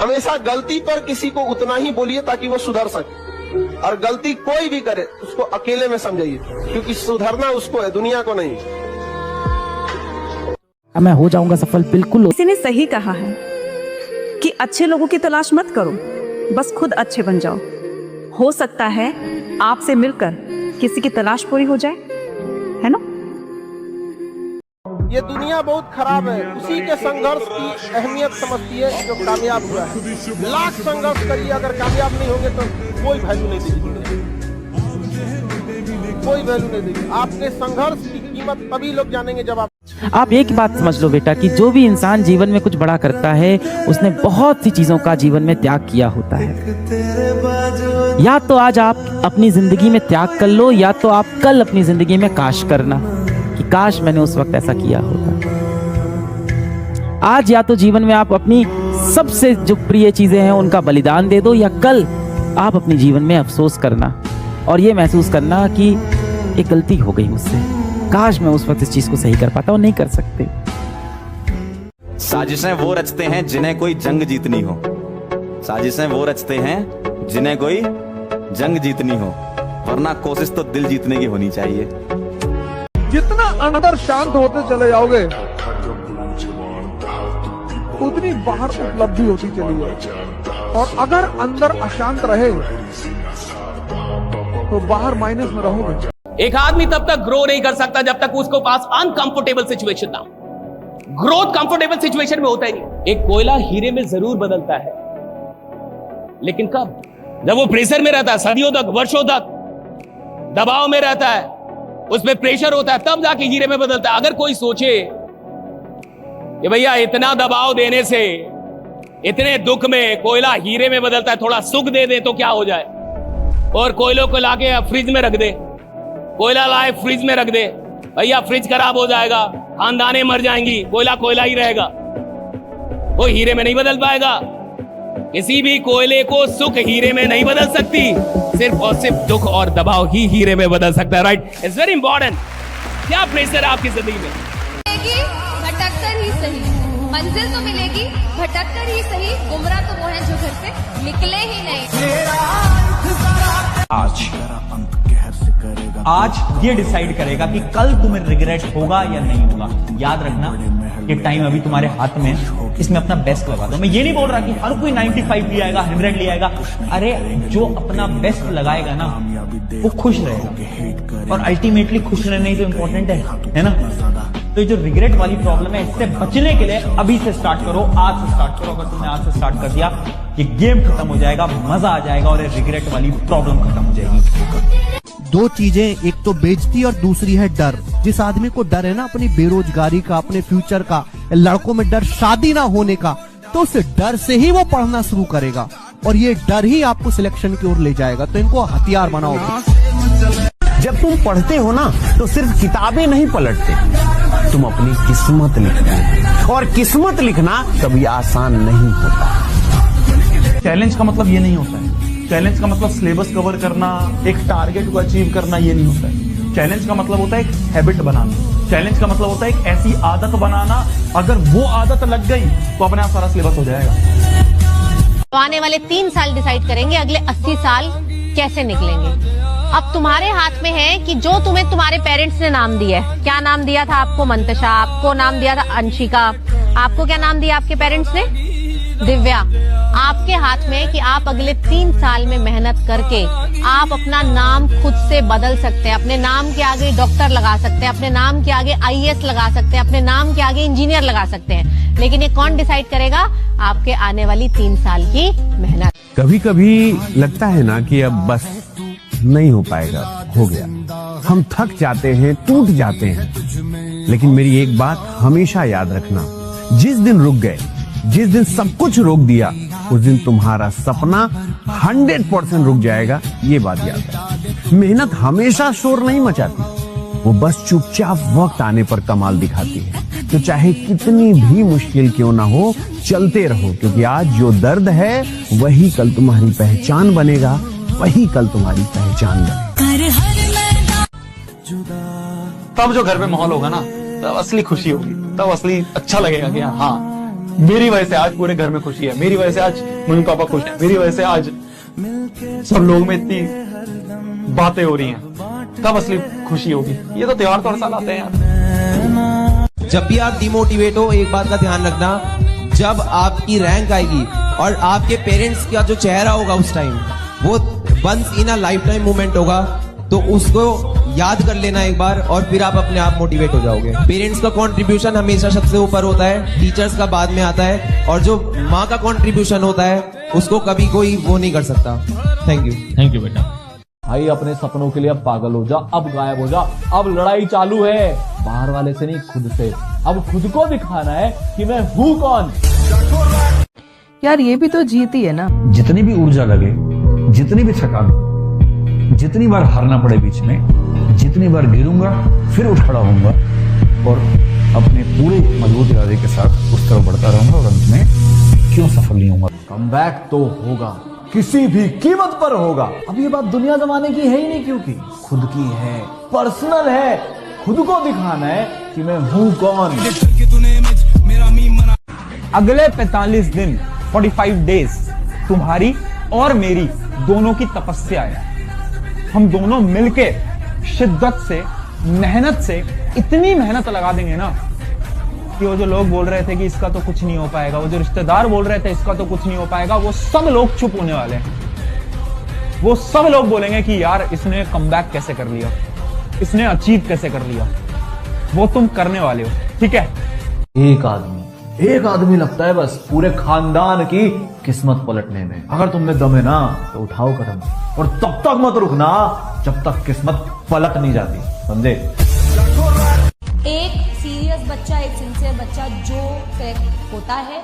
हमेशा गलती पर किसी को उतना ही बोलिए ताकि वो सुधर सके, और गलती कोई भी करे उसको अकेले में समझिए, क्योंकि सुधरना उसको है, दुनिया को नहीं। मैं हो जाऊंगा सफल, बिल्कुल। किसी ने सही कहा है कि अच्छे लोगों की तलाश मत करो, बस खुद अच्छे बन जाओ। हो सकता है आपसे मिलकर किसी की तलाश पूरी हो जाए, है ना? ये दुनिया बहुत खराब है, उसी के संघर्ष की अहमियत समझती है जो कामयाब हुआ है। लाख संघर्ष करिए, अगर कामयाब नहीं होंगे तो कोई वैल्यू नहीं देगी दुनिया, कोई वैल्यू नहीं देगी। आपके संघर्ष की कीमत तभी लोग जानेंगे जब आप एक बात समझ लो बेटा कि जो भी इंसान जीवन में कुछ बड़ा करता है उसने बहुत सी चीजों का जीवन में त्याग किया होता है। या तो आज आप अपनी जिंदगी में त्याग कर लो, या तो आप कल अपनी जिंदगी में काश करना कि काश मैंने उस वक्त ऐसा किया होता। आज या तो जीवन में आप अपनी सबसे जो प्रिय चीजें हैं उनका बलिदान दे दो, या कल आप अपने जीवन में अफसोस करना और ये महसूस करना कि एक गलती हो गई मुझसे, काश मैं उस वक्त इस चीज को सही कर पाता, और नहीं कर सकते। साजिशें वो रचते हैं जिन्हें कोई जंग जीतनी हो, साजिशें वो रचते हैं जिन्हें कोई जंग जीतनी हो, वरना कोशिश तो दिल जीतने की होनी चाहिए। जितना अंदर शांत होते चले जाओगे उतनी बाहर उपलब्धि होती चली जाएगी, और अगर अंदर अशांत रहे तो बाहर माइनस में रहोगे। एक आदमी तब तक ग्रो नहीं कर सकता जब तक उसके पास अनकंफर्टेबल सिचुएशन ना हो। ग्रोथ कंफर्टेबल सिचुएशन में होता ही नहीं। एक कोयला हीरे में जरूर बदलता है, लेकिन कब? जब वो प्रेशर में रहता है, सदियों तक, वर्षों तक दबाव में रहता है, उसमें प्रेशर होता है, तब जाके हीरे में बदलता है। अगर कोई सोचे कि भैया इतना दबाव देने से, इतने दुख में कोयला हीरे में बदलता है, थोड़ा सुख दे दे तो क्या हो जाए, और कोयलों को लाके फ्रिज में रख दे, कोयला लाए फ्रिज में रख दे, भैया फ्रिज खराब हो जाएगा, खानदानें मर जाएंगी, कोयला कोयला ही रहेगा, वो हीरे में नहीं बदल पाएगा। किसी भी कोयले को सुख हीरे में नहीं बदल सकती, सिर्फ और सिर्फ दुख और दबाव ही हीरे में बदल सकता है। Right, it's very important. क्या प्रेशर है आपकी जिंदगी में? भटक कर ही सही, मंजिल तो मिलेगी, भटक कर ही सही। गुमराह तो वो है जो घर से निकले ही नहीं। आज ये डिसाइड करेगा कि कल तुम्हें रिग्रेट होगा या नहीं होगा। याद रखना ये टाइम अभी तुम्हारे हाथ में, इसमें अपना बेस्ट लगा दो। मैं ये नहीं बोल रहा कि हर कोई 95 ले आएगा, 100 ले आएगा। अरे जो अपना बेस्ट लगाएगा ना वो खुश रहेगा, और अल्टीमेटली खुश रहना ही तो इम्पोर्टेंट है ना। तो ये जो रिग्रेट वाली प्रॉब्लम है, इससे बचने के लिए अभी से स्टार्ट करो, आज से स्टार्ट करो। अगर तुमने आज से स्टार्ट कर दिया, ये गेम खत्म हो जाएगा, मजा आ जाएगा, और ये रिग्रेट वाली प्रॉब्लम खत्म हो जाएगी। दो चीजें, एक तो बेइज्जती और दूसरी है डर। जिस आदमी को डर है ना अपनी बेरोजगारी का, अपने फ्यूचर का, लड़कों में डर शादी ना होने का, तो उस डर से ही वो पढ़ना शुरू करेगा, और ये डर ही आपको सिलेक्शन की ओर ले जाएगा। तो इनको हथियार बनाओ। जब तुम पढ़ते हो ना तो सिर्फ किताबें नहीं पलटते, तुम अपनी किस्मत लिखते हो, और किस्मत लिखना कभी आसान नहीं होता। चैलेंज का मतलब ये नहीं होता है। चैलेंज का मतलब सिलेबस कवर करना, एक टारगेट को अचीव करना, ये नहीं होता है। चैलेंज का मतलब होता है एक हैबिट बनाना। चैलेंज का मतलब होता है एक ऐसी आदत बनाना, अगर वो आदत लग गई तो अपने आप सारा सिलेबस हो जाएगा। तो आने वाले 3 साल डिसाइड करेंगे अगले 80 साल कैसे निकलेंगे। अब तुम्हारे हाथ में है कि जो तुम्हें तुम्हारे पेरेंट्स ने नाम दिया है। क्या नाम दिया था आपको? मंतशा। आपको नाम दिया था अंशिका। आपको क्या नाम दिया आपके पेरेंट्स ने? दिव्या। आपके हाथ में है कि आप अगले 3 साल में मेहनत करके आप अपना नाम खुद से बदल सकते हैं। अपने नाम के आगे डॉक्टर लगा सकते हैं, अपने नाम के आगे IAS लगा सकते हैं, अपने नाम के आगे इंजीनियर लगा सकते हैं। लेकिन ये कौन डिसाइड करेगा? आपके आने वाली 3 साल की मेहनत। कभी कभी लगता है ना कि अब बस नहीं हो पाएगा, हो गया। हम थक जाते हैं, टूट जाते हैं। लेकिन मेरी एक बात हमेशा याद रखना, जिस दिन रुक गए, जिस दिन सब कुछ रोक दिया, उस दिन तुम्हारा सपना 100% रुक जाएगा। ये बात याद है। मेहनत हमेशा शोर नहीं मचाती, वो बस चुपचाप वक्त आने पर कमाल दिखाती है। तो चाहे कितनी भी मुश्किल क्यों ना हो, चलते रहो, क्योंकि आज जो दर्द है वही कल तुम्हारी पहचान बनेगा, वही कल तुम्हारी पहचान बनेगा। तब जो घर पे माहौल होगा ना, तब असली खुशी होगी, तब असली अच्छा लगेगा कि हाँ मेरी वजह से आज पूरे घर में खुशी है, मेरी वजह से आज मम्मी पापा खुश हैं, मेरी वजह से आज सब लोग में इतनी बातें हो रही हैं। कब असली खुशी होगी? ये तो त्योहार तो हर साल आते हैं यार। जब भी आप डिमोटिवेट हो, एक बात का ध्यान रखना, जब आपकी रैंक आएगी और आपके पेरेंट्स का जो चेहरा होगा उस टाइम, वो once in a lifetime moment होगा, तो उसको याद कर लेना एक बार और फिर आप अपने आप मोटिवेट हो जाओगे। पेरेंट्स का कंट्रीब्यूशन हमेशा सबसे ऊपर होता है, टीचर्स का बाद में आता है, और जो माँ का कंट्रीब्यूशन होता है उसको कभी कोई वो नहीं कर सकता। थैंक यू बेटा। भाई अपने सपनों के लिए अब पागल हो जा, अब गायब हो जा। अब लड़ाई चालू है, बाहर वाले से नहीं, खुद से। अब खुद को दिखाना है कि मैं हूँ कौन। यार ये भी तो जीत ही है ना। जितनी भी ऊर्जा लगे, जितनी भी थकान, जितनी बार हारना पड़े बीच में, जितनी बार गिरूंगा फिर उठ खड़ा होऊंगा और अपने पूरे मजबूत इरादे के साथ उस तरफ बढ़ता रहूंगा और अंत में क्यों सफल नहीं होऊंगा। कमबैक तो होगा, किसी भी कीमत पर होगा। अब ये बात दुनिया जमाने की है ही नहीं, क्योंकि खुद की है, पर्सनल है। खुद को दिखाना है कि मैं हूँ कौन। अगले 45 दिन 45 डेज तुम्हारी और मेरी दोनों की तपस्या है। हम दोनों मिलके शिद्दत से, मेहनत से इतनी मेहनत लगा देंगे ना कि वो जो लोग बोल रहे थे कि इसका तो कुछ नहीं हो पाएगा, वो जो रिश्तेदार बोल रहे थे इसका तो कुछ नहीं हो पाएगा, वो सब लोग चुप होने वाले हैं। वो सब लोग बोलेंगे कि यार इसने कमबैक कैसे कर लिया, इसने अचीव कैसे कर लिया। वो तुम करने वाले हो, ठीक है। एक आदमी लगता है बस पूरे खानदान की किस्मत पलटने में। अगर तुमने दम है ना तो उठाओ कदम, और तब तक मत रुकना जब तक किस्मत पलट नहीं जाती, समझे। एक सीरियस बच्चा, एक सिंसियर बच्चा जो सेलेक्ट होता है,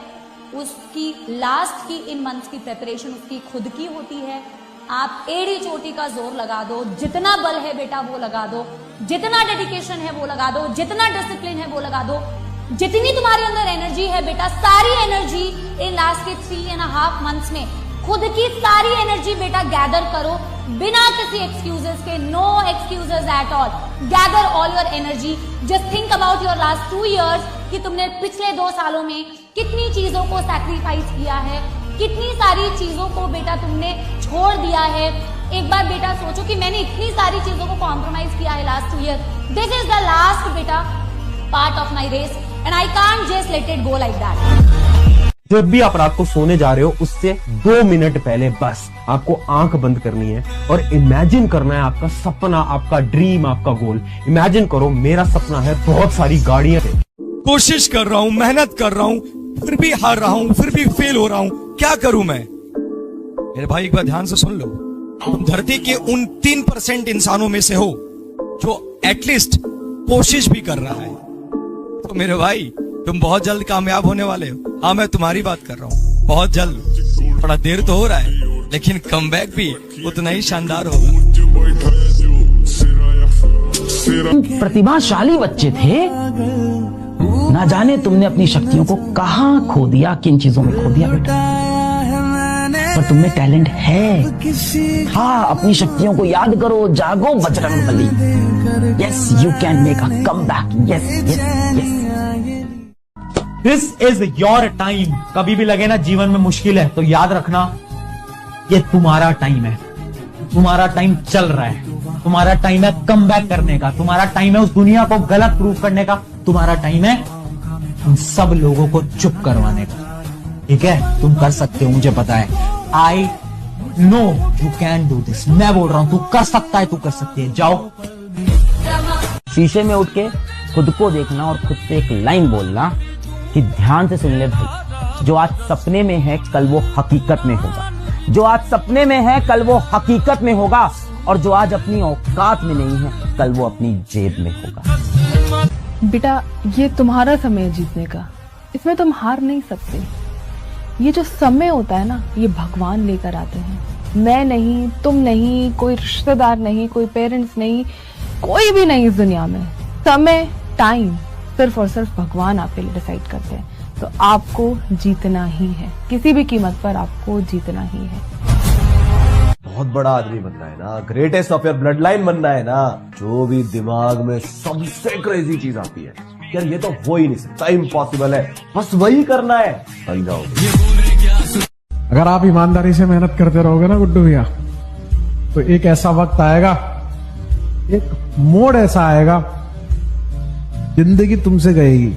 उसकी लास्ट की इन मंथ्स की प्रिपरेशन उसकी खुद की होती है। आप एड़ी चोटी का जोर लगा दो, जितना बल है बेटा वो लगा दो, जितना डेडिकेशन है वो लगा दो, जितना डिसिप्लिन है वो लगा दो, जितनी तुम्हारे अंदर एनर्जी है बेटा, सारी एनर्जी इन लास्ट के 3.5 मंथ्स में खुद की सारी एनर्जी बेटा गैदर करो, बिना किसी एक्सक्यूजेस के। No excuses at all, gather all your energy. Just think about your last 2 years कि तुमने पिछले 2 सालों में कितनी चीजों को सैक्रिफाइस किया है, कितनी सारी चीजों को बेटा तुमने छोड़ दिया है। एक बार बेटा सोचो कि मैंने इतनी सारी चीजों को कॉम्प्रोमाइज किया है last 2 years। This is the last beta part of my race and I can't just let it go like that. जब भी आप रात को सोने जा रहे हो, उससे 2 मिनट पहले बस आपको आंख बंद करनी है और इमेजिन करना है आपका सपना, आपका ड्रीम, आपका गोल। इमेजिन करो, मेरा सपना है बहुत सारी गाड़ियां। कोशिश कर रहा हूँ, मेहनत कर रहा हूँ, फिर भी हार रहा हूँ, फिर भी फेल हो रहा हूँ, क्या करूं मैं? मेरे भाई एक बार ध्यान से सुन लो, तुम धरती के उन 3% इंसानों में से हो जो एटलीस्ट कोशिश भी कर रहा है। तो मेरे भाई तुम बहुत जल्द कामयाब होने वाले हो। हाँ, मैं तुम्हारी बात कर रहा हूँ, बहुत जल्द। थोड़ा देर तो हो रहा है, लेकिन कमबैक भी उतना ही शानदार होगा। प्रतिभाशाली बच्चे थे, ना जाने तुमने अपनी शक्तियों को कहाँ खो दिया, किन चीजों में खो दिया बेटा। पर तुम में टैलेंट है। हाँ, अपनी शक्तियों को याद करो, जागो Bajrangbali. Yes, you can make a comeback. Yes yes yes. This is your time. कभी भी लगे ना जीवन में मुश्किल है तो याद रखना, ये तुम्हारा टाइम है। तुम्हारा टाइम चल रहा है, तुम्हारा टाइम है कमबैक करने का, तुम्हारा टाइम है उस दुनिया को गलत प्रूफ करने का, तुम्हारा टाइम है उन सब लोगों को चुप करवाने का। ठीक है, तुम कर सकते हो, मुझे पता है। I know you can do this. मैं बोल रहा हूं तू कर सकता है, तू कर सकती है। जाओ। शीशे में उठ के खुद को देखना और खुद से एक लाइन बोलना कि ध्यान से सुन ले भाई, जो आज सपने में है कल वो हकीकत में होगा, जो आज सपने में है कल वो हकीकत में होगा, और जो आज अपनी औकात में नहीं है कल वो अपनी जेब में होगा। बेटा, ये तुम्हारा समय है जीतने का, इसमें तुम हार नहीं सकते। ये जो समय होता है ना, ये भगवान लेकर आते हैं। मैं नहीं, तुम नहीं, कोई रिश्तेदार नहीं, कोई पेरेंट्स नहीं, कोई भी नहीं इस दुनिया में। समय, टाइम सिर्फ और सिर्फ भगवान आपके लिए डिसाइड करते हैं। तो आपको जीतना ही है, किसी भी कीमत पर आपको जीतना ही है। बहुत बड़ा आदमी बनना है ना, greatest of your blood line बनना है ना, जो भी दिमाग में सबसे क्रेजी चीज आती है यार ये तो हो ही नहीं सकता, इम्पॉसिबल है, बस वही करना है, बन जाओगे। अगर आप ईमानदारी से मेहनत करते रहोगे ना गुड्डू भैया, तो एक ऐसा वक्त आएगा, एक मोड़ ऐसा आएगा, जिंदगी तुमसे गएगी।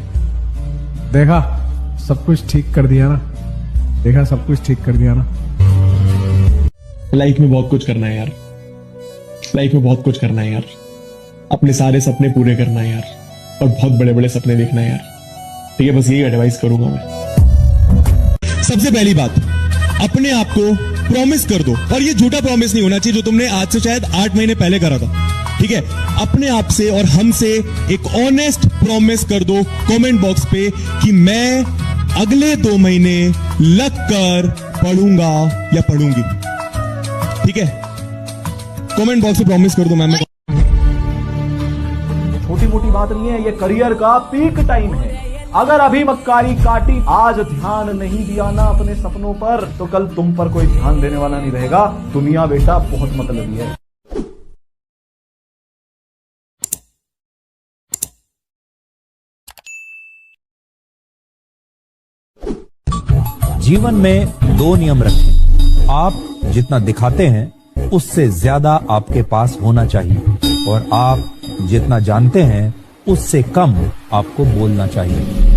देखा सब कुछ ठीक कर दिया ना, देखा सब कुछ ठीक कर दिया ना। लाइफ में बहुत कुछ करना है यार, लाइफ में बहुत कुछ करना है यार, अपने सारे सपने पूरे करना है यार, और बहुत बड़े बड़े सपने देखना है यार, ठीक है? बस यही एडवाइस करूंगा मैं। सबसे पहली बात, अपने आप को प्रॉमिस कर दो, और ये झूठा प्रॉमिस नहीं होना चाहिए जो तुमने आज से शायद 8 महीने पहले करा था, ठीक है? अपने आप से और हमसे एक ऑनेस्ट प्रॉमिस कर दो कमेंट बॉक्स पे कि मैं अगले 2 महीने लग कर पढ़ूंगा या पढ़ूंगी, ठीक है? कमेंट बॉक्स पे प्रॉमिस कर दो मैम। छोटी मोटी बात नहीं है, ये करियर का पीक टाइम है। अगर अभी मक्कारी काटी, आज ध्यान नहीं दिया ना अपने सपनों पर, तो कल तुम पर कोई ध्यान देने वाला नहीं रहेगा। दुनिया बेटा बहुत मतलबी है। जीवन में 2 नियम रखें। आप जितना दिखाते हैं उससे ज्यादा आपके पास होना चाहिए, और आप जितना जानते हैं उससे कम आपको बोलना चाहिए।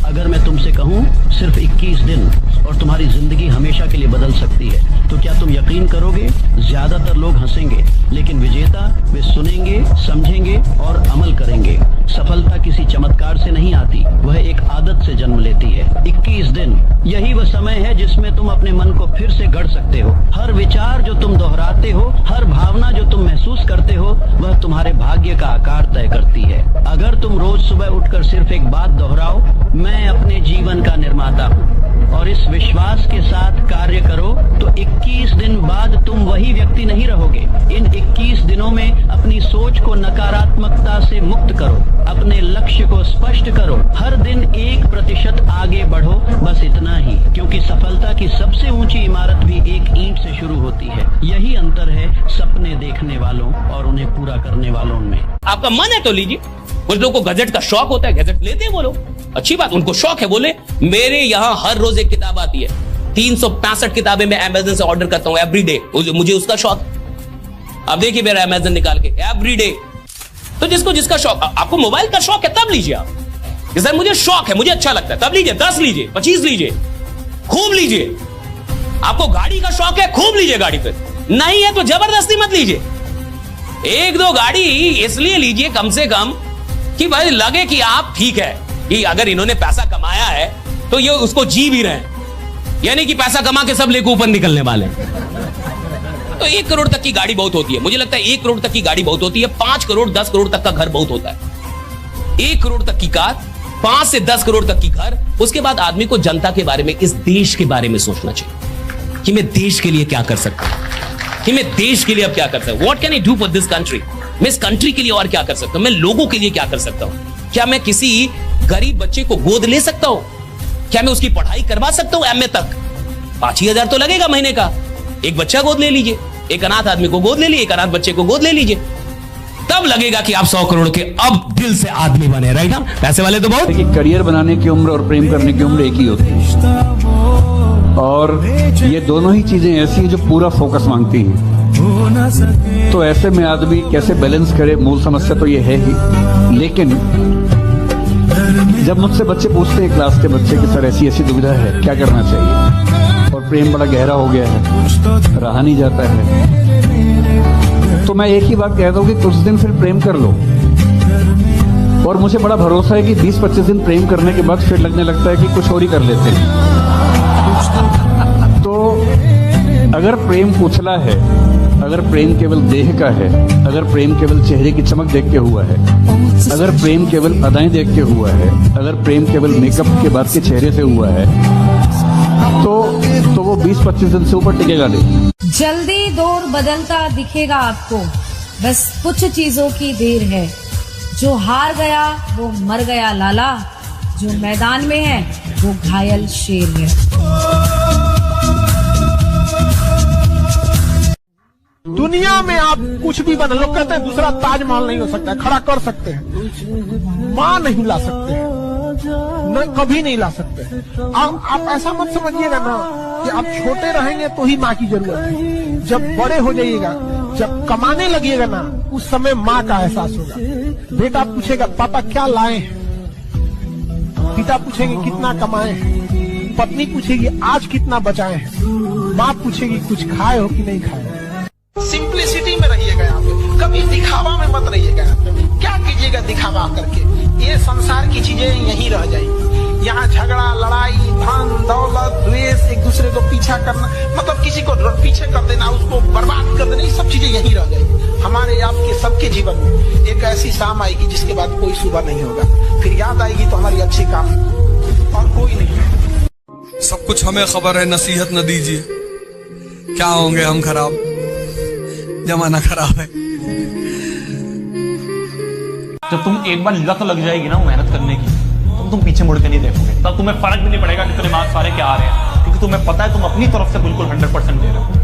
अगर मैं तुमसे कहूं सिर्फ 21 दिन और तुम्हारी जिंदगी हमेशा के लिए बदल सकती है, तो क्या तुम यकीन करोगे? ज्यादातर लोग हंसेंगे, लेकिन विजेता वे सुनेंगे, समझेंगे और अमल करेंगे। सफलता किसी चमत्कार से नहीं आती, वह एक आदत से जन्म लेती है। 21 दिन यही वह समय है जिसमें तुम अपने मन को फिर से गढ़ सकते हो। हर विचार जो तुम दोहराते हो, हर भावना जो तुम महसूस करते हो, वह तुम्हारे भाग्य का आकार तय करती है। अगर तुम रोज सुबह उठकर सिर्फ एक बात दोहराओ, मैं अपने जीवन का निर्माता हूँ, और इस विश्वास के साथ कार्य करो, तो 21 दिन बाद तुम वही व्यक्ति नहीं रहोगे। इन 21 दिनों में अपनी सोच को नकारात्मकता से मुक्त करो, अपने लक्ष्य को स्पष्ट करो, हर दिन 1% आगे बढ़ो, बस इतना ही। क्योंकि सफलता की सबसे ऊंची इमारत भी एक ईंट से शुरू होती है। यही अंतर है सपने देखने वालों और उन्हें पूरा करने वालों में। आपका मन है तो लीजिए। कुछ लोगों को गजट का शौक होता है, गजट लेते हैं वो लोग, अच्छी बात, उनको शौक है, बोले। मेरे यहाँ हर रोज एक किताब आती है, 365 किताबें मैं अमेज़न से ऑर्डर करता हूं एवरीडे, मुझे उसका शौक। अब देखिए मेरा अमेज़न निकाल के एवरीडे। तो जिसको जिसका शौक, आपको मोबाइल का शौक है तब लीजिए आप, कि सर मुझे शौक है, मुझे अच्छा लगता है, तब लीजिए। 10 लीजिए, 25 लीजिए, खूब लीजिए। आपको गाड़ी का शौक है, खूब लीजिए गाड़ी, फिर नहीं है तो जबरदस्ती मत लीजिए। 1-2 गाड़ी इसलिए लीजिए कम से कम कि भाई लगे कि आप ठीक है, कि अगर इन्होंने पैसा कमाया है तो ये उसको जी भी रहे हैं, यानी कि पैसा कमा के सब लेके ऊपर निकलने वाले। तो 1 करोड़ तक की गाड़ी बहुत होती है, मुझे लगता है 1 करोड़ तक की गाड़ी बहुत होती है, 5 करोड़ 10 करोड़ तक का घर बहुत होता है। 1 करोड़ तक की कार, 5 से 10 करोड़ तक की घर। उसके बाद आदमी को जनता के बारे में, इस देश के बारे में सोचना चाहिए कि मैं देश के लिए क्या कर सकता हूं, कि मैं देश के लिए अब क्या कर सकता हूं, what can I do for this country. मैं इस कंट्री के लिए और क्या कर सकता हूं, मैं लोगों के लिए क्या कर सकता हूं। क्या मैं किसी गरीब बच्चे को गोद ले सकता हूं, क्या मैं उसकी पढ़ाई करवा सकता हूं एमए तक। 5,000 तो लगेगा महीने का, एक बच्चा गोद ले लीजिए, एक अनाथ आदमी को गोद ले लीजिए, एक अनाथ बच्चे को गोद ले लीजिए, तब लगेगा कि आप 100 करोड़ के अब दिल से आदमी बने, राइट ना। पैसे वाले तो बहुत। देखिए, करियर बनाने की उम्र और प्रेम करने की उम्र एक ही होती है, और ये दोनों ही चीजें ऐसी हैं जो पूरा फोकस मांगती हैं। तो ऐसे में आदमी कैसे बैलेंस करे, मूल समस्या तो ये है ही। लेकिन जब मुझसे बच्चे पूछते हैं, क्लास के बच्चे, कि सर ऐसी ऐसी दुविधा है, क्या करना चाहिए, और प्रेम बड़ा गहरा हो गया है, रहा नहीं जाता है, तो मैं एक ही बात कहता हूँ कि कुछ दिन फिर प्रेम कर लो। और मुझे बड़ा भरोसा है कि 20-25 दिन प्रेम करने के बाद फिर लगने लगता है कि कुछ और ही कर लेते हैं। तो अगर प्रेम उछला है, अगर प्रेम केवल देह का है, अगर प्रेम केवल चेहरे की चमक देख के हुआ है, अगर प्रेम केवल अदाएं देख के हुआ है, अगर प्रेम केवल मेकअप के बाद के चेहरे से हुआ है, तो वो 20-25 दिन से ऊपर टिकेगा नहीं। जल्दी दौर बदलता दिखेगा आपको, बस कुछ चीजों की देर है। जो हार गया वो मर गया लाला, जो मैदान में है वो घायल शेर है। दुनिया में आप कुछ भी बना, लोग कहते हैं दूसरा ताजमहल नहीं हो सकता है, खड़ा कर सकते हैं, मां नहीं ला सकते हैं, न कभी नहीं ला सकते। आप ऐसा मत समझिएगा ना कि आप छोटे रहेंगे तो ही माँ की जरूरत है। जब बड़े हो जाइएगा, जब कमाने लगिएगा ना, उस समय माँ का एहसास होगा। बेटा पूछेगा पापा क्या लाए हैं, पिता पूछेंगे कितना कमाए हैं, पत्नी पूछेगी आज कितना बचाए हैं, माँ पूछेगी कुछ खाए हो कि नहीं खाए। सिंप्लिसिटी में रहिएगा यहाँ पे, कभी दिखावा में मत रहिएगा यहाँ पे। क्या कीजिएगा दिखावा करके, ये संसार की चीजें यहीं रह जाएंगी। यहाँ झगड़ा, लड़ाई, धन दौलत, द्वेष, एक दूसरे को पीछा करना, मतलब किसी को पीछे कर देना, उसको बर्बाद कर देना, ये सब चीजें यहीं रह जाएंगी। हमारे आपके सबके जीवन में एक ऐसी शाम आएगी जिसके बाद कोई सुबह नहीं होगा, फिर याद आएगी तो हमारी अच्छी काम और कोई नहीं। सब कुछ हमें खबर है, नसीहत न दीजिए, क्या होंगे हम खराब, जमाना खराब है। जब तुम एक बार लत लग जाएगी ना मेहनत करने की, तो तुम पीछे मुड़ के नहीं देखोगे, तब तुम्हें फर्क भी नहीं पड़ेगा कि तुम्हें मार्क्स सारे क्या आ रहे हैं, क्योंकि तुम्हें पता है तुम अपनी तरफ से बिल्कुल 100% दे रहे हो।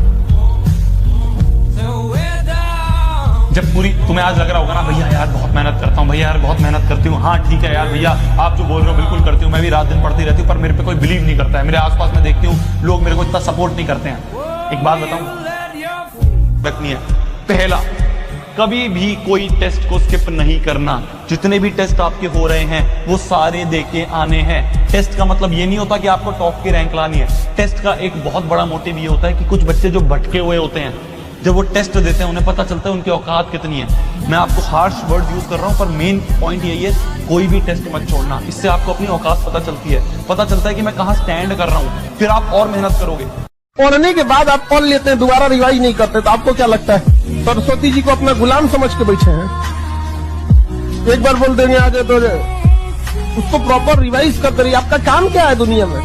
जब पूरी तुम्हें आज लग रहा होगा ना भैया यार बहुत मेहनत करता हूँ, भैया यार बहुत मेहनत करती हूँ, हाँ ठीक है यार भैया आप जो बोल रहे हो बिल्कुल करती हूँ, मैं भी रात दिन पढ़ती रहती हूँ, पर मेरे पे कोई बिलीव नहीं करता है, मेरे आसपास में देखती हूँ लोग मेरे को इतना सपोर्ट नहीं करते हैं। एक बात बताऊं, रखनी है, पहला कभी भी कोई टेस्ट को स्किप नहीं करना। जितने भी टेस्ट आपके हो रहे हैं वो सारे देके आने हैं। टेस्ट का मतलब ये नहीं होता कि आपको टॉप की रैंक लानी है। टेस्ट का एक बहुत बड़ा मोटिव ये होता है कि कुछ बच्चे जो भटके हुए होते हैं, जब वो टेस्ट देते हैं उन्हें पता चलता है उनकी औकात कितनी है। मैं आपको हार्श वर्ड यूज कर रहा हूं, पर मेन पॉइंट यही है, कोई भी टेस्ट मत छोड़ना। इससे आपको अपनी औकात पता चलती है, पता चलता है कि मैं कहां स्टैंड कर रहा हूं, फिर आप और मेहनत करोगे। पढ़ने के बाद आप पढ़ लेते हैं, दोबारा रिवाइज नहीं करते, तो आपको क्या लगता है सरस्वती जी को अपना गुलाम समझ के बैठे हैं? एक बार बोल देंगे आगे तो उसको प्रॉपर रिवाइज करते रहिए। आपका काम क्या है दुनिया में?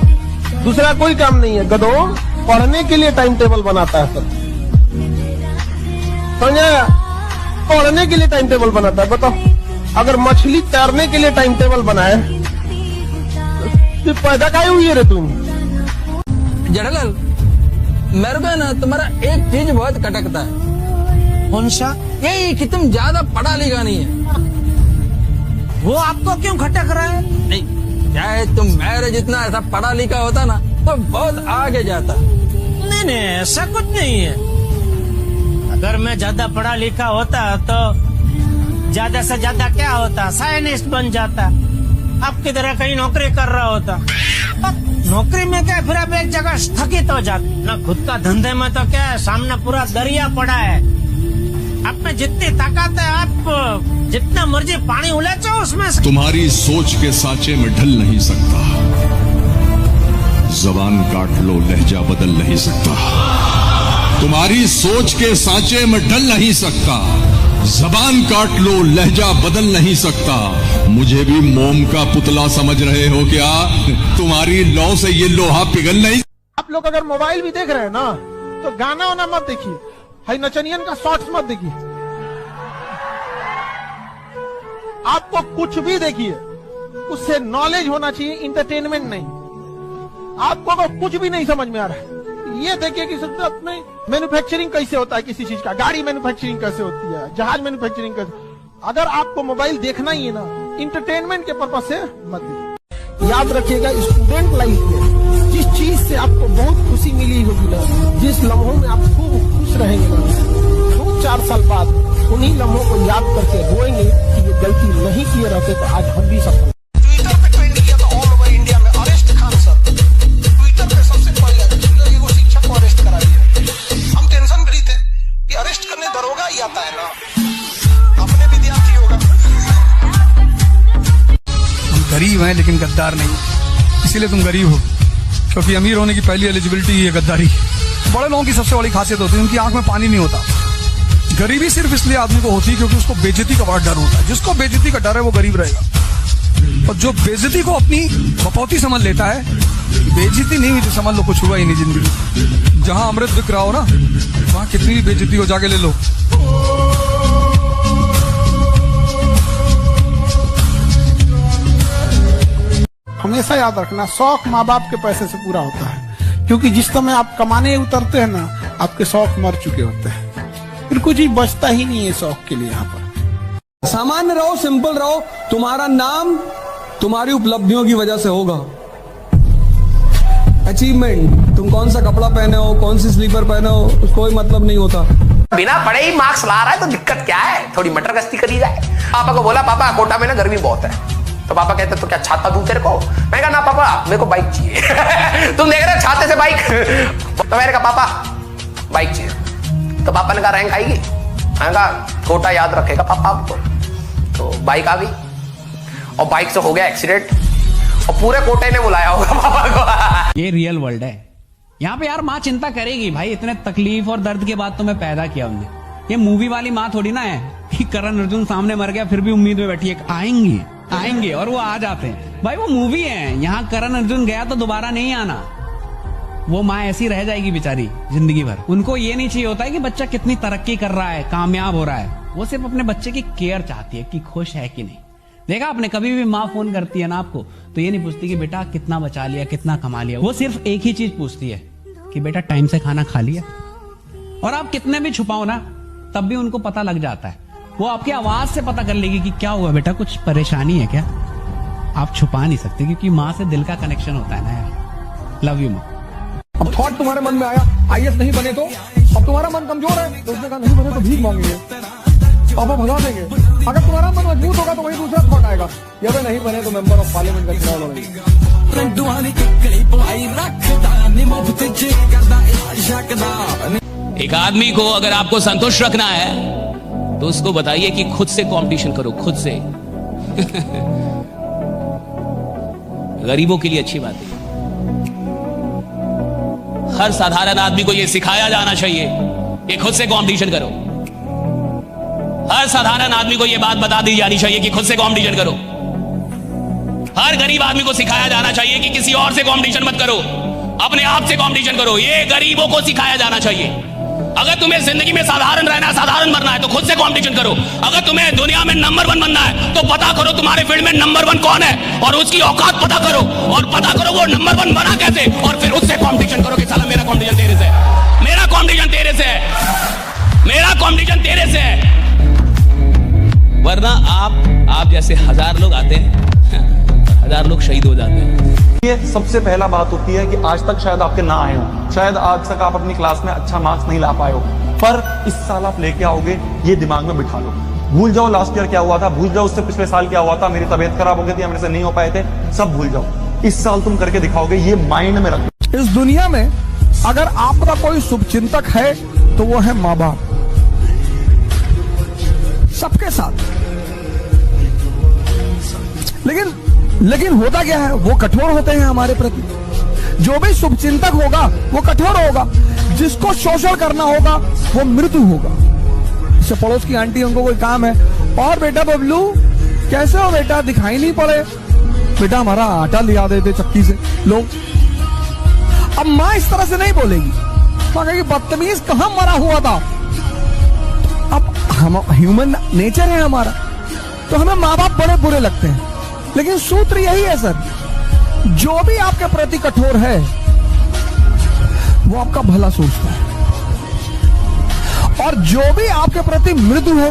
दूसरा कोई काम नहीं है। गधो पढ़ने के लिए टाइम टेबल बनाता है सर, समझे? पढ़ने के लिए टाइम टेबल बनाता है। बताओ अगर मछली तैरने के लिए टाइम टेबल बनाए तो पैदा काहे हुई है रे तुम? जड़लाल मेरे को ना तुम्हारा एक चीज बहुत खटकता है। कौन सा? यही कि तुम ज्यादा पढ़ा लिखा नहीं है। वो आपको क्यों खटक रहा है? नहीं, चाहे तुम मेरे जितना ऐसा पढ़ा लिखा होता ना तो बहुत आगे जाता। नहीं नहीं, ऐसा कुछ नहीं है। अगर मैं ज्यादा पढ़ा लिखा होता तो ज्यादा से ज्यादा क्या होता, साइंटिस्ट बन जाता, आपकी तरह कहीं नौकरी कर रहा होता। नौकरी में क्या, फिर आप एक जगह स्थगित हो जाते ना। खुद का धंधे में तो क्या है, सामने पूरा दरिया पड़ा है, आप में जितनी ताकत है, आप जितना मर्जी पानी उलाचो उसमें से। तुम्हारी सोच के सांचे में ढल नहीं सकता, जबान काट लो लहजा बदल नहीं सकता। तुम्हारी सोच के सांचे में ढल नहीं सकता, जबान काट लो लहजा बदल नहीं सकता। मुझे भी मोम का पुतला समझ रहे हो क्या? तुम्हारी लौ से ये लोहा पिघल नहीं। आप लोग अगर मोबाइल भी देख रहे हैं ना तो गाना वाना मत देखिए, हाई नचनियन का शॉर्ट्स मत देखिए। आपको कुछ भी देखिए उससे नॉलेज होना चाहिए, इंटरटेनमेंट नहीं। आपको अगर कुछ भी नहीं समझ में आ रहा है, ये देखिए कि अपने मैन्युफैक्चरिंग कैसे होता है किसी चीज का, गाड़ी मैन्युफैक्चरिंग कैसे होती है, जहाज मैन्युफैक्चरिंग कैसे। अगर आपको मोबाइल देखना ही है ना इंटरटेनमेंट के पर्पज से मत देखिए। याद रखिएगा स्टूडेंट लाइफ में जिस चीज से आपको बहुत खुशी मिली होगी ना, जिस लम्हों में आप खूब खुश रहेंगे ना, 2-4 साल बाद उन्हीं लम्हों को याद करके रोएंगे कि ये गलती नहीं किए रहते तो आज हम भी सफल। ट्विटर पे ट्रेंड किया था ऑल ओवर इंडिया में, अरेस्ट खान सर। ट्विटर पे सबसे पहले वो शिक्षक को अरेस्ट करा दिया। हम टेंशन में थे कि अरेस्ट करने दरोगा ही आता है ना, अपने विद्यार्थी होगा। हम गरीब हैं लेकिन गद्दार नहीं, इसीलिए तुम गरीब हो, क्योंकि अमीर होने की पहली एलिजिबिलिटी है गद्दारी। बड़े लोगों की सबसे बड़ी खासियत होती है उनकी आंख में पानी नहीं होता। गरीबी सिर्फ इसलिए आदमी को होती है क्योंकि उसको बेइज्जती का बड़ा डर होता है। जिसको बेइज्जती का डर है वो गरीब रहेगा, और जो बेइज्जती को अपनी बपौती समझ लेता है, बेइज्जती नहीं हुई तो समझ लो कुछ हुआ ही नहीं जिंदगी। जहां अमृत बिक रहा हो ना, वहां कितनी भी बेइज्जती हो जाके ले लो। हमेशा याद रखना, शौक माँ बाप के पैसे से पूरा होता है, क्योंकि जिस समय आप कमाने उतरते हैं ना, आपके शौक मर चुके होते हैं। फिर कुछ ही बचता ही नहीं है शौक के लिए यहाँ पर। सामान्य रहो, सिंपल रहो, तुम्हारा नाम तुम्हारी उपलब्धियों की वजह से होगा। अचीवमेंट, तुम कौन सा कपड़ा पहने हो, कौन सी स्लीपर पहने हो, कोई मतलब नहीं होता। बिना पढ़े ही मार्क्स ला रहा है तो दिक्कत क्या है, थोड़ी मटर गश्ती करी जाए। पापा को बोला, पापा कोटा में ना गर्मी बहुत है। तो पापा कहते तो क्या छाता दूं तेरे को? मैं कहा ना पापा, मेरे को बाइक चाहिए। तुम देख रहे हो छाते से बाइक? तो मैंने कहा पापा बाइक चाहिए। तो पापा ने कहा रैंक आएगी? मैंने कहा कोटा याद रखेगा पापा आपको। तो बाइक आ गई और बाइक से हो गया एक्सीडेंट और पूरे कोटे ने बुलाया होगा पापा को। ये रियल वर्ल्ड है। यहाँ पे यार माँ चिंता करेगी भाई, इतने तकलीफ और दर्द के बाद तुम्हें पैदा किया उन्होंने। ये मूवी वाली माँ थोड़ी ना है कि करण अर्जुन सामने मर गया फिर भी उम्मीद में बैठी है आएंगे और वो आ जाते हैं। भाई वो मूवी है, यहाँ करण अर्जुन गया तो दोबारा नहीं आना। वो माँ ऐसी रह जाएगी बेचारी जिंदगी भर। उनको ये नहीं चाहिए होता है कि बच्चा कितनी तरक्की कर रहा है, कामयाब हो रहा है। वो सिर्फ अपने बच्चे की केयर चाहती है कि खुश है कि नहीं। देखा आपने, कभी भी माँ फोन करती है ना आपको तो ये नहीं पूछती कि बेटा कितना बचा लिया, कितना कमा लिया। वो सिर्फ एक ही चीज पूछती है कि बेटा टाइम से खाना खा लिया। और आप कितने भी छुपाओ ना तब भी उनको पता लग जाता है। वो आपकी आवाज से पता कर लेगी कि क्या हुआ बेटा, कुछ परेशानी है क्या। आप छुपा नहीं सकते क्योंकि माँ से दिल का कनेक्शन होता है ना यार। लव यू माँ। अब थॉट तुम्हारे मन में आया आईएएस नहीं बने तो, अब तुम्हारा मन कमजोर है तो उसने कहा नहीं बने तो भीख मांगेंगे, पापा भगा देंगे। अगर तुम्हारा मन मजबूत होगा तो वही दूसरा थॉट आएगा, ये अगर नहीं बने तो मेंबर ऑफ पार्लियामेंट का चुनाव लड़ेंगे। एक आदमी को अगर आपको संतुष्ट रखना है तो उसको बताइए कि खुद से कंपटीशन करो, खुद से। गरीबों के लिए अच्छी बात है। हर साधारण आदमी को यह सिखाया जाना चाहिए कि खुद से कंपटीशन करो। हर साधारण आदमी को यह बात बता दी जानी चाहिए कि खुद से कंपटीशन करो। हर गरीब आदमी को सिखाया जाना चाहिए कि किसी और से कंपटीशन मत करो, अपने आप से कंपटीशन करो। ये गरीबों को सिखाया जाना चाहिए। अगर तुम्हें जिंदगी में साधारण रहना है, साधारण मरना है तो खुद से कंपटीशन करो। अगर तुम्हें दुनिया में नंबर 1 बनना है तो पता करो तुम्हारे फील्ड में नंबर 1 कौन है और उसकी औकात पता करो, और पता करो वो नंबर 1 बना कैसे, और फिर उससे कंपटीशन करो कि साला मेरा कंपटीशन तेरे से है, मेरा कंपटीशन तेरे से है, मेरा कंपटीशन तेरे से है। वरना आप जैसे 1000 लोग आते हैं, 1000 लोग शहीद हो जाते हैं। ये सबसे पहला बात होती है कि आज तक शायद आपके ना आए हो, शायद आज तक आप अपनी क्लास में अच्छा मार्क्स नहीं ला पाए हो, पर इस साल आप लेके आओगे, ये दिमाग में बिठा लो। भूल जाओ लास्ट ईयर क्या हुआ था, भूल जाओ उससे पिछले साल क्या हुआ था, मेरी तबीयत खराब हो गई थी, मेरे से नहीं हो पाए थे, सब भूल जाओ। इस साल तुम करके दिखाओगे, ये माइंड में रखो। इस दुनिया में अगर आपका कोई शुभचिंतक है तो वो है माँ बाप, सबके साथ। लेकिन होता क्या है, वो कठोर होते हैं हमारे प्रति। जो भी शुभचिंतक होगा वो कठोर होगा, जिसको शोषण करना होगा वो मृत्यु होगा। जैसे पड़ोस की आंटी, उनको कोई काम है, और बेटा बबलू कैसे हो बेटा, दिखाई नहीं पड़े, बेटा हमारा आटा लिया देते चक्की से, लो। अब माँ इस तरह से नहीं बोलेगी, माँ कहेगी बदतमीज कहाँ मरा हुआ था। अब हम ह्यूमन नेचर है हमारा, तो हमें माँ बाप बड़े बुरे लगते हैं। लेकिन सूत्र यही है सर, जो भी आपके प्रति कठोर है वो आपका भला सोचता है, और जो भी आपके प्रति मृदु है,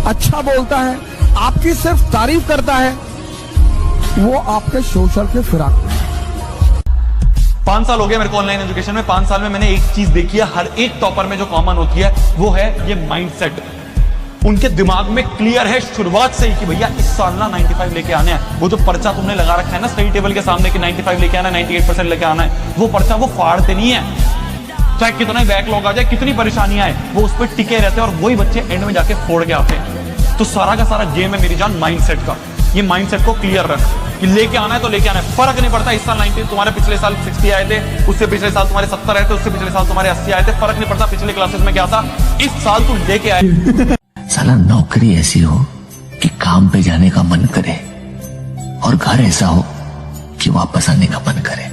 अच्छा बोलता है, आपकी सिर्फ तारीफ करता है, वो आपके शोषण के फिराक में। 5 साल हो गया मेरे को ऑनलाइन एजुकेशन में। 5 साल में मैंने एक चीज देखी है, हर एक टॉपर में जो कॉमन होती है वो है ये माइंडसेट। उनके दिमाग में क्लियर है शुरुआत से ही कि भैया इस साल ना 95 लेके आने हैं। वो जो पर्चा तुमने लगा रखा है ना स्टडी टेबल के सामने कि 95 लेके आना है, 98% लेके आना है, वो पर्चा वो फाड़ते नहीं है। चाहे कितना ही बैकलॉग आ जाए, कितनी परेशानियां आए, वो उस पर टिके रहते हैं और वही बच्चे एंड में जाके फोड़ के आते हैं। तो सारा का सारा गेम है मेरी जान माइंडसेट का। ये माइंडसेट को क्लियर रख कि लेके आना है तो लेके आना है, फर्क नहीं पड़ता। इस साल 90 तुम्हारे पिछले साल 60 आए थे, उससे पिछले साल तुम्हारे 70 आए थे, उससे पिछले साल तुम्हारे 80 आए थे, फर्क नहीं पड़ता पिछले क्लासेस में क्या था। इस साल तुम लेके आए। साला नौकरी ऐसी हो कि काम पे जाने का मन करे, और घर ऐसा हो कि वापस आने का मन करे।